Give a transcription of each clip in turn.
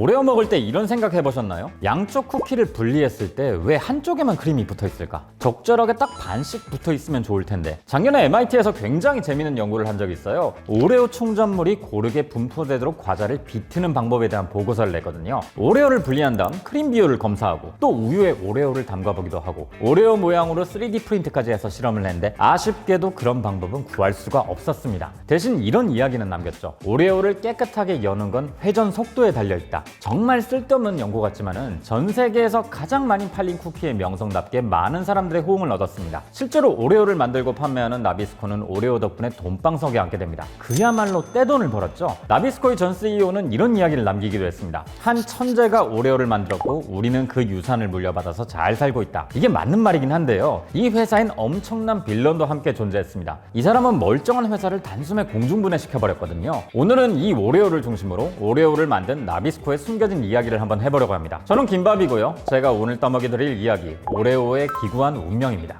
오레오 먹을 때 이런 생각 해보셨나요? 양쪽 쿠키를 분리했을 때 왜 한쪽에만 크림이 붙어 있을까? 적절하게 딱 반씩 붙어 있으면 좋을 텐데. 작년에 MIT에서 굉장히 재밌는 연구를 한 적이 있어요. 오레오 충전물이 고르게 분포되도록 과자를 비트는 방법에 대한 보고서를 냈거든요. 오레오를 분리한 다음 크림 비율을 검사하고 또 우유에 오레오를 담가보기도 하고 오레오 모양으로 3D 프린트까지 해서 실험을 했는데 아쉽게도 그런 방법은 구할 수가 없었습니다. 대신 이런 이야기는 남겼죠. 오레오를 깨끗하게 여는 건 회전 속도에 달려있다. 정말 쓸데없는 연구 같지만은 전 세계에서 가장 많이 팔린 쿠키의 명성답게 많은 사람들의 호응을 얻었습니다. 실제로 오레오를 만들고 판매하는 나비스코는 오레오 덕분에 돈방석에 앉게 됩니다. 그야말로 떼돈을 벌었죠. 나비스코의 전 CEO는 이런 이야기를 남기기도 했습니다. 한 천재가 오레오를 만들었고 우리는 그 유산을 물려받아서 잘 살고 있다. 이게 맞는 말이긴 한데요. 이 회사엔 엄청난 빌런도 함께 존재했습니다. 이 사람은 멀쩡한 회사를 단숨에 공중분해시켜버렸거든요. 오늘은 이 오레오를 중심으로 오레오를 만든 나비스코의 숨겨진 이야기를 한번 해보려고 합니다. 저는 김밥이고요. 제가 오늘 떠먹여드릴 이야기, 오레오의 기구한 운명입니다.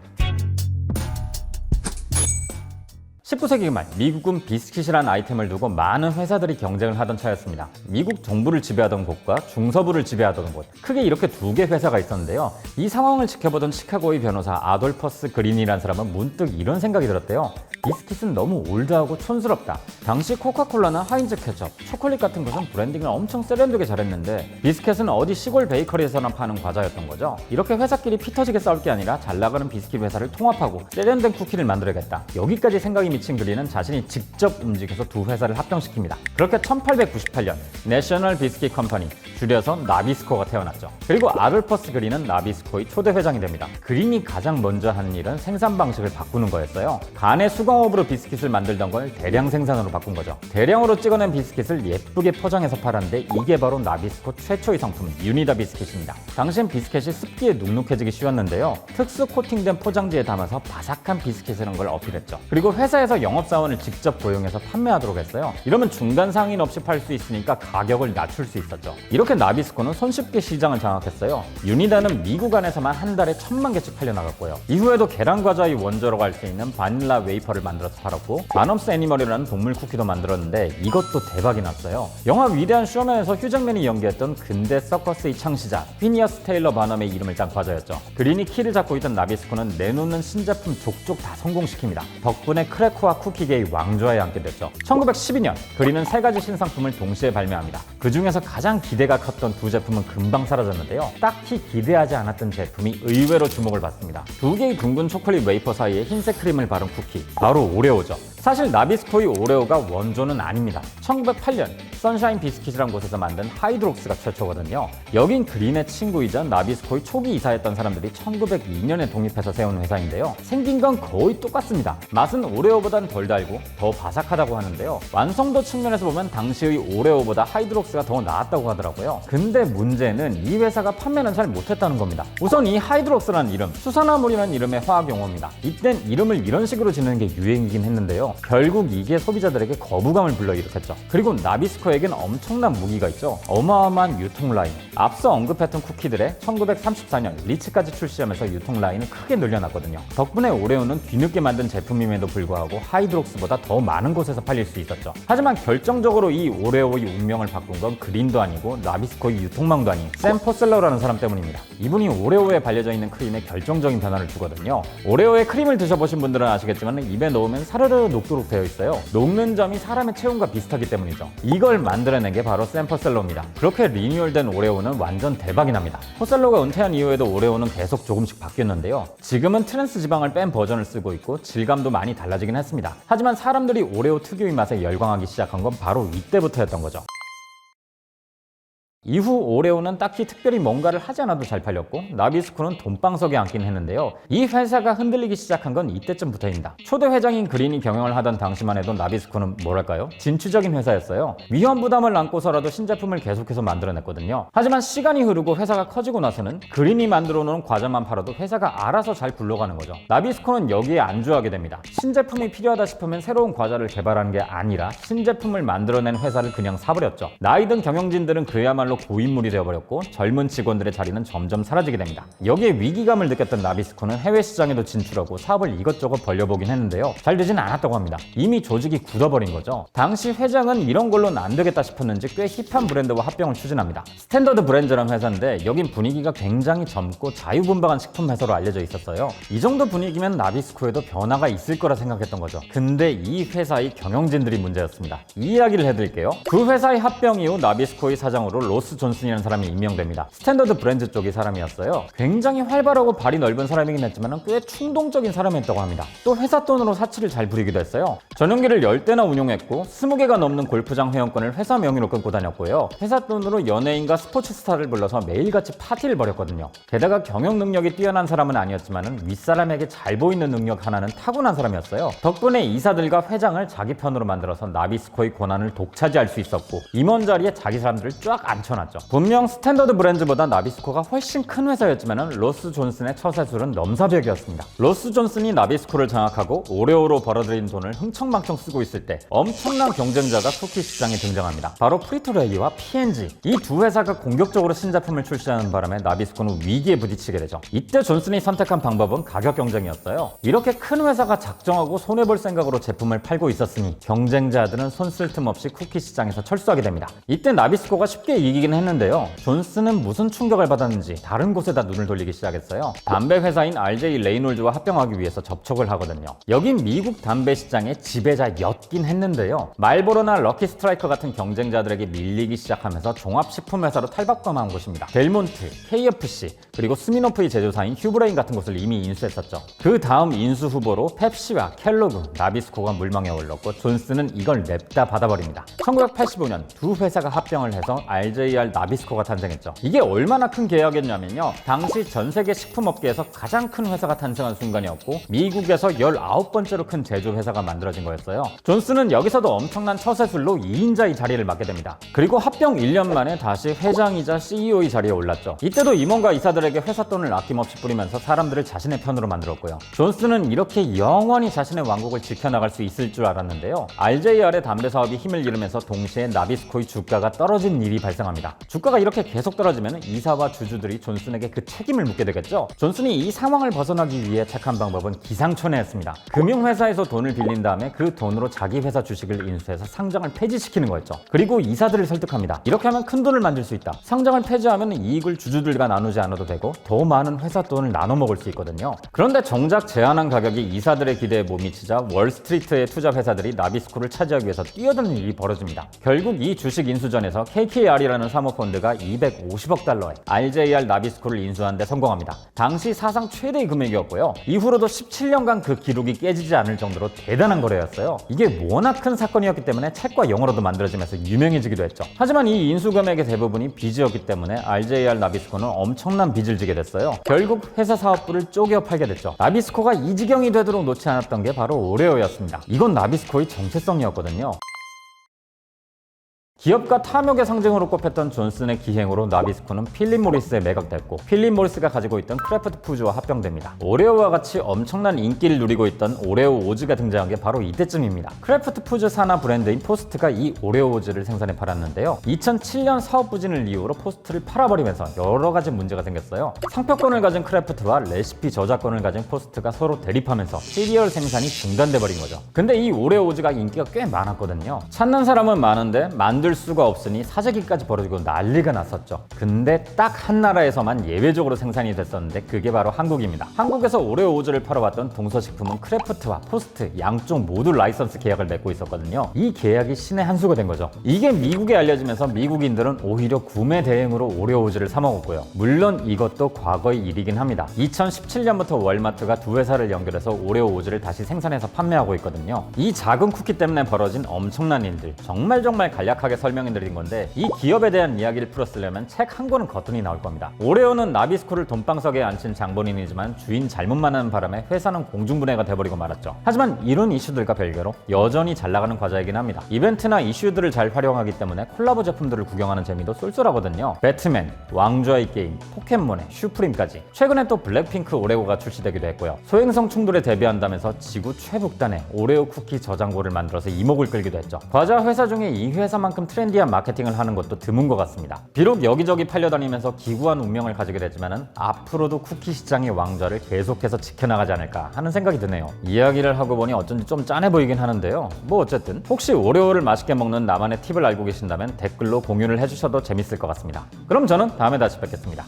19세기 말 미국은 비스킷이라는 아이템을 두고 많은 회사들이 경쟁을 하던 차였습니다. 미국 정부를 지배하던 곳과 중서부를 지배하던 곳, 크게 이렇게 두 개 회사가 있었는데요. 이 상황을 지켜보던 시카고의 변호사 아돌퍼스 그린이라는 사람은 문득 이런 생각이 들었대요. 비스킷은 너무 올드하고 촌스럽다. 당시 코카콜라나 하인즈 케첩, 초콜릿 같은 것은 브랜딩을 엄청 세련되게 잘했는데 비스킷은 어디 시골 베이커리에서나 파는 과자였던 거죠. 이렇게 회사끼리 피 터지게 싸울 게 아니라 잘 나가는 비스킷 회사를 통합하고 세련된 쿠키를 만들어야겠다. 여기까지 생각이 미친 그린은 자신이 직접 움직여서 두 회사를 합병시킵니다. 그렇게 1898년 내셔널 비스킷 컴퍼니, 줄여서 나비스코가 태어났죠. 그리고 아돌퍼스 그린은 나비스코의 초대 회장이 됩니다. 그린이 가장 먼저 하는 일은 생산 방식을 바꾸는 거였어요. 간의 수공업으로 비스킷을 만들던 걸 대량 생산으로 바꾼 거죠. 대량으로 찍어낸 비스킷을 예쁘게 포장해서 팔았는데 이게 바로 나비스코 최초의 상품 유니다 비스킷입니다. 당시엔 비스킷이 습기에 눅눅해지기 쉬웠는데요. 특수 코팅된 포장지에 담아서 바삭한 비스킷이라는 걸 어필했죠. 그리고 회사에서 영업사원을 직접 고용해서 판매하도록 했어요. 이러면 중간 상인 없이 팔 수 있으니까 가격을 낮출 수 있었죠. 이렇게 나비스코는 손쉽게 시장을 장악했어요. 유니다는 미국 안에서만 한 달에 1000만 개씩 팔려나갔고요. 이후에도 계란 과자의 원조라고 할 수 있는 바닐라 웨이퍼를 만들어서 팔았고 마넘스 애니멀이라는 동물 쿠키도 만들었는데 이것도 대박이 났어요. 영화 위대한 쇼맨에서 휴잭맨이 연기했던 근대 서커스의 창시자 피니어스 테일러 바넘의 이름을 딴 과자였죠. 그린이 키를 잡고 있던 나비스코는 내놓는 신제품 족족 다 성공시킵니다. 덕분에 크래커와 쿠키계의 왕좌에 앉게 됐죠. 1912년 그린은 3가지 신상품을 동시에 발매합니다. 그 중에서 가장 기대가 컸던 두 제품은 금방 사라졌는데요. 딱히 기대하지 않았던 제품이 의외로 주목을 받습니다. 2개의 둥근 초콜릿 웨이퍼 사이에 흰색 크림을 바른 쿠키, 바로 오레오죠. 사실 나비스코의 오레오가 원조는 아닙니다. 1908년 선샤인 비스킷이라는 곳에서 만든 하이드록스가 최초거든요. 여긴 그린의 친구이자 나비스코의 초기 이사였던 사람들이 1902년에 독립해서 세운 회사인데요. 생긴 건 거의 똑같습니다. 맛은 오레오보단 덜 달고 더 바삭하다고 하는데요. 완성도 측면에서 보면 당시의 오레오보다 하이드록스가 더 나았다고 하더라고요. 근데 문제는 이 회사가 판매는 잘 못했다는 겁니다. 우선 이 하이드록스라는 이름, 수산화물이라는 이름의 화학 용어입니다. 이땐 이름을 이런 식으로 짓는 게 유행이긴 했는데요. 결국 이게 소비자들에게 거부감을 불러일으켰죠. 그리고 나비스코에겐 엄청난 무기가 있죠. 어마어마한 유통 라인. 앞서 언급했던 쿠키들의 1934년 리치까지 출시하면서 유통 라인을 크게 늘려놨거든요. 덕분에 오레오는 뒤늦게 만든 제품임에도 불구하고 하이드록스보다 더 많은 곳에서 팔릴 수 있었죠. 하지만 결정적으로 이 오레오의 운명을 바꾼 건 그린도 아니고 나비스코의 유통망도 아닌 샘 포셀러라는 사람 때문입니다. 이분이 오레오에 발려져 있는 크림에 결정적인 변화를 주거든요. 오레오에 크림을 드셔보신 분들은 아시겠지만 입에 넣으면 사르르 녹도록 되어 있어요. 녹는 점이 사람의 체온과 비슷하기 때문이죠. 이걸 만들어낸 게 바로 샘 포셀러입니다. 그렇게 리뉴얼된 오레오는 완전 대박이 납니다. 포셀러가 은퇴한 이후에도 오레오는 계속 조금씩 바뀌었는데요. 지금은 트랜스 지방을 뺀 버전을 쓰고 있고 질감도 많이 달라지긴 했습니다. 하지만 사람들이 오레오 특유의 맛에 열광하기 시작한 건 바로 이때부터였던 거죠. 이후 오레오는 딱히 특별히 뭔가를 하지 않아도 잘 팔렸고 나비스코는 돈방석에 앉긴 했는데요. 이 회사가 흔들리기 시작한 건 이때쯤부터입니다. 초대 회장인 그린이 경영을 하던 당시만 해도 나비스코는 뭐랄까요? 진취적인 회사였어요. 위험 부담을 안고서라도 신제품을 계속해서 만들어냈거든요. 하지만 시간이 흐르고 회사가 커지고 나서는 그린이 만들어 놓은 과자만 팔아도 회사가 알아서 잘 굴러가는 거죠. 나비스코는 여기에 안주하게 됩니다. 신제품이 필요하다 싶으면 새로운 과자를 개발하는 게 아니라 신제품을 만들어낸 회사를 그냥 사버렸죠. 나이 든 경영진들은 그야말로 그야말로 고인물이 되어버렸고 젊은 직원들의 자리는 점점 사라지게 됩니다. 여기에 위기감을 느꼈던 나비스코는 해외 시장에도 진출하고 사업을 이것저것 벌려보긴 했는데요. 잘 되진 않았다고 합니다. 이미 조직이 굳어버린 거죠. 당시 회장은 이런 걸로는 안 되겠다 싶었는지 꽤 힙한 브랜드와 합병을 추진합니다. 스탠더드 브랜드라는 회사인데 여긴 분위기가 굉장히 젊고 자유분방한 식품 회사로 알려져 있었어요. 이 정도 분위기면 나비스코에도 변화가 있을 거라 생각했던 거죠. 근데 이 회사의 경영진들이 문제였습니다. 이 이야기를 해드릴게요. 그 회사의 합병 이후 나비스코의 사장으로 로스 존슨이라는 사람이 임명됩니다. 스탠더드 브랜드 쪽의 사람이었어요. 굉장히 활발하고 발이 넓은 사람이긴 했지만 꽤 충동적인 사람이었다고 합니다. 또 회사 돈으로 사치를 잘 부리기도 했어요. 전용기를 10대나 운용했고 20개가 넘는 골프장 회원권을 회사 명의로 끊고 다녔고요. 회사 돈으로 연예인과 스포츠 스타를 불러서 매일같이 파티를 벌였거든요. 게다가 경영 능력이 뛰어난 사람은 아니었지만 윗사람에게 잘 보이는 능력 하나는 타고난 사람이었어요. 덕분에 이사들과 회장을 자기 편으로 만들어서 나비스코의 권한을 독차지할 수 있었고 임원 자리에 자기 사람들을 쫙 앉혀놨죠. 분명 스탠더드 브랜드보다 나비스코가 훨씬 큰 회사였지만 로스 존슨의 처세술은 넘사벽이었습니다. 로스 존슨이 나비스코를 장악하고 오레오로 벌어들인 돈을 흥청망청 쓰고 있을 때 엄청난 경쟁자가 쿠키 시장에 등장합니다. 바로 프리토레이와 P&G. 이 두 회사가 공격적으로 신제품을 출시하는 바람에 나비스코는 위기에 부딪히게 되죠. 이때 존슨이 선택한 방법은 가격 경쟁이었어요. 이렇게 큰 회사가 작정하고 손해볼 생각으로 제품을 팔고 있었으니 경쟁자들은 손 쓸 틈 없이 쿠키 시장에서 철수하게 됩니다. 이때 나비스코가 쉽게 이기긴 했는데요. 존슨은 무슨 충격을 받았는지 다른 곳에다 눈을 돌리기 시작했어요. 담배 회사인 RJ 레이놀즈와 합병하기 위해서 접촉을 하거든요. 여긴 미국 담배 시장의 지배자였긴 했는데요. 말보로나 럭키 스트라이커 같은 경쟁자들에게 밀리기 시작하면서 종합식품회사로 탈바꿈한 곳입니다. 델몬트, KFC, 그리고 스미노프의 제조사인 휴브레인 같은 곳을 이미 인수했었죠. 그 다음 인수 후보로 펩시와 켈로그, 나비스코가 물망에 올랐고 존슨은 이걸 냅다 받아버립니다. 1985년 두 회사가 합병을 해서 RJR 나비스코가 탄생했죠. 이게 얼마나 큰 계약이었냐면요. 당시 전 세계 식품업계에서 가장 큰 회사가 탄생한 순간이었고 미국에서 19번째로 큰 제조회사가 만들어진 거였어요. 존슨은 여기서도 엄청난 처세술로 2인자의 자리를 맡게 됩니다. 그리고 합병 1년 만에 다시 회장이자 CEO의 자리에 올랐죠. 이때도 임원과 이사들에게 회사 돈을 아낌없이 뿌리면서 사람들을 자신의 편으로 만들었고요. 존슨은 이렇게 영원히 자신의 왕국을 지켜나갈 수 있을 줄 알았는데요. RJR의 담배 사업이 힘을 잃으면서 동시에 나비스코의 주가가 떨어진 일이 발생합니다. 주가가 이렇게 계속 떨어지면 이사와 주주들이 존슨에게 그 책임을 묻게 되겠죠. 존슨이 이 상황을 벗어나기 위해 착한 방법은 기상천외했습니다. 금융회사에서 돈을 빌린 다음에 그 돈으로 자기 회사 주식을 인수해서 상장을 폐지시키는 거였죠. 그리고 이사들을 설득합니다. 이렇게 하면 큰 돈을 만들 수 있다. 상장을 폐지하면 이익을 주주들과 나누지 않아도 되고 더 많은 회사 돈을 나눠 먹을 수 있거든요. 그런데 정작 제안한 가격이 이사들의 기대에 못 미치자 월스트리트의 투자 회사들이 나비스코를 차지하기 위해서 뛰어드는 일이 벌어집니다. 결국 이 주식 인수전에서 KKR이라는 사모펀드가 250억 달러에 RJR 나비스코를 인수하는 데 성공합니다. 당시 사상 최대의 금액이었고요. 이후로도 17년간 그 기록이 깨지지 않을 정도로 대단한 거래였어요. 이게 워낙 큰 사건이었기 때문에 책과 영화로도 만들어지면서 유명해지기도 했죠. 하지만 이 인수 금액의 대부분이 빚이었기 때문에 RJR 나비스코는 엄청난 빚을 지게 됐어요. 결국 회사 사업부를 쪼개어 팔게 됐죠. 나비스코가 이 지경이 되도록 놓지 않았던 게 바로 오레오였습니다. 이건 나비스코의 정체성이었거든요. 기업가 탐욕의 상징으로 꼽혔던 존슨의 기행으로 나비스코는 필립 모리스에 매각됐고 필립 모리스가 가지고 있던 크래프트 푸드와 합병됩니다. 오레오와 같이 엄청난 인기를 누리고 있던 오레오 오즈가 등장한 게 바로 이때쯤입니다. 크래프트 푸드 산하 브랜드인 포스트가 이 오레오 오즈를 생산해 팔았는데요. 2007년 사업 부진을 이유로 포스트를 팔아버리면서 여러 가지 문제가 생겼어요. 상표권을 가진 크래프트와 레시피 저작권을 가진 포스트가 서로 대립하면서 시리얼 생산이 중단돼 버린 거죠. 근데 이 오레오 오즈가 인기가 꽤 많았거든요. 찾는 사람은 많은데 만들 수가 없으니 사재기까지 벌어지고 난리가 났었죠. 근데 딱 한 나라에서만 예외적으로 생산이 됐었는데 그게 바로 한국입니다. 한국에서 오레오 오즈를 팔아왔던 동서식품은 크래프트와 포스트 양쪽 모두 라이선스 계약을 맺고 있었거든요. 이 계약이 신의 한 수가 된 거죠. 이게 미국에 알려지면서 미국인들은 오히려 구매 대행으로 오레오 오즈를 사 먹었고요. 물론 이것도 과거의 일이긴 합니다. 2017년부터 월마트가 두 회사를 연결해서 오레오 오즈를 다시 생산해서 판매하고 있거든요. 이 작은 쿠키 때문에 벌어진 엄청난 일들 정말 간략하게 설명해드린 건데 이 기업에 대한 이야기를 풀었으려면 책 한 권은 거뜬히 나올 겁니다. 오레오는 나비스코를 돈방석에 앉힌 장본인이지만 주인 잘못만 하는 바람에 회사는 공중분해가 돼버리고 말았죠. 하지만 이런 이슈들과 별개로 여전히 잘 나가는 과자이긴 합니다. 이벤트나 이슈들을 잘 활용하기 때문에 콜라보 제품들을 구경하는 재미도 쏠쏠하거든요. 배트맨, 왕좌의 게임, 포켓몬의 슈프림까지. 최근에 또 블랙핑크 오레오가 출시되기도 했고요. 소행성 충돌에 대비한다면서 지구 최북단에 오레오 쿠키 저장고를 만들어서 이목을 끌기도 했죠. 과자 회사 중에 이 회사만큼 이만큼 트렌디한 마케팅을 하는 것도 드문 것 같습니다. 비록 여기저기 팔려다니면서 기구한 운명을 가지게 되지만은 앞으로도 쿠키 시장의 왕좌를 계속해서 지켜나가지 않을까 하는 생각이 드네요. 이야기를 하고 보니 어쩐지 좀 짠해 보이긴 하는데요. 뭐 어쨌든 혹시 오레오를 맛있게 먹는 나만의 팁을 알고 계신다면 댓글로 공유를 해주셔도 재밌을 것 같습니다. 그럼 저는 다음에 다시 뵙겠습니다.